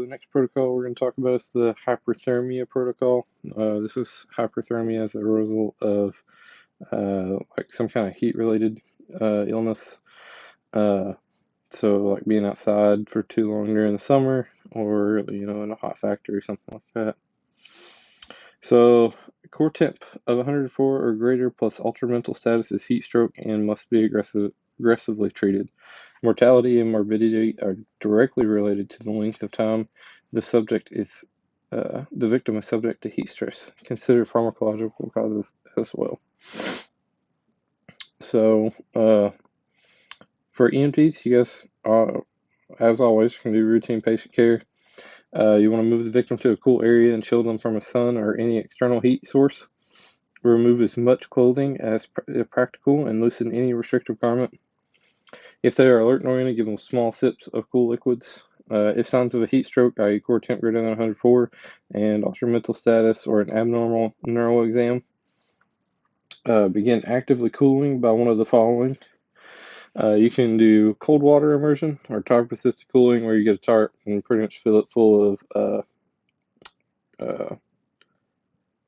next protocol we're going to talk about is the hyperthermia protocol. This is hyperthermia as a result of like some kind of heat-related illness. Uh, so like being outside for too long during the summer, or in a hot factory or something like that. So core temp of 104 or greater plus altered mental status is heat stroke and must be aggressively treated. Mortality and morbidity are directly related to the length of time the victim is subject to heat stress. Consider pharmacological causes as well. So, for EMTs, you guys, as always, can do routine patient care. You want to move the victim to a cool area and shield them from a sun or any external heat source. Remove as much clothing as practical and loosen any restrictive garment. If they are alert and oriented, give them small sips of cool liquids. If signs of a heat stroke, i.e. core temp greater than 104, and altered mental status or an abnormal neural exam, begin actively cooling by one of the following. You can do cold water immersion or tarp-assisted cooling, where you get a tarp and pretty much fill it full of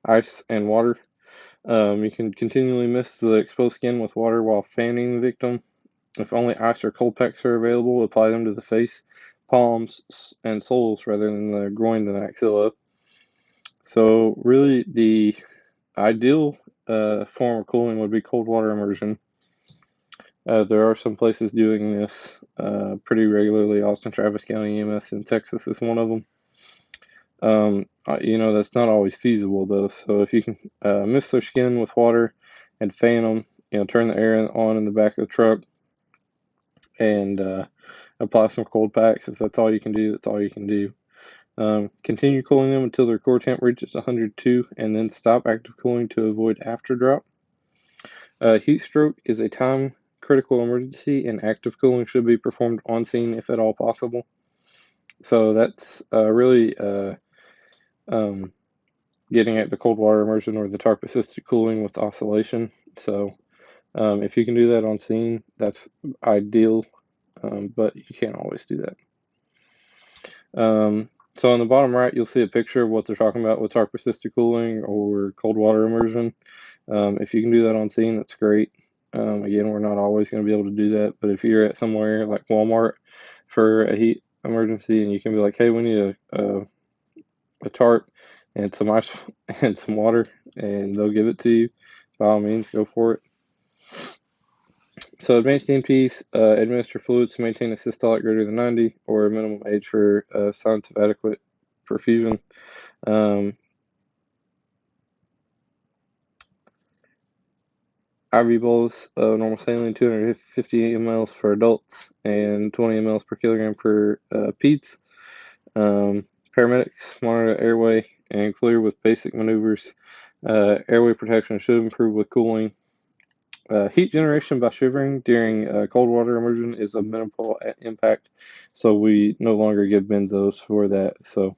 ice and water. You can continually mist the exposed skin with water while fanning the victim. If only ice or cold packs are available, apply them to the face, palms, and soles rather than the groin and axilla. So really, the ideal form of cooling would be cold water immersion. There are some places doing this pretty regularly. Austin Travis County EMS in Texas is one of them. That's not always feasible though. So if you can mist their skin with water and fan them, turn the air on in the back of the truck and apply some cold packs. If that's all you can do, that's all you can do. Continue cooling them until their core temp reaches 102 and then stop active cooling to avoid after drop. Heat stroke is a time critical emergency and active cooling should be performed on scene if at all possible. So that's really getting at the cold water immersion or the tarp assisted cooling with oscillation. So if you can do that on scene, that's ideal, but you can't always do that. So on the bottom right, you'll see a picture of what they're talking about with tarp assisted cooling or cold water immersion. If you can do that on scene, that's great. Again, we're not always going to be able to do that, but if you're at somewhere like Walmart for a heat emergency and you can be like, hey, we need a tarp and some ice and some water, and they'll give it to you, by all means, go for it. So advanced EMTs administer fluids to maintain a systolic greater than 90 or a minimum age for signs of adequate perfusion. IV bolus of normal saline, 250 mLs for adults and 20 mLs per kilogram for peds. Paramedics monitor airway and clear with basic maneuvers. Airway protection should improve with cooling. Heat generation by shivering during cold water immersion is a minimal impact, so we no longer give benzos for that. So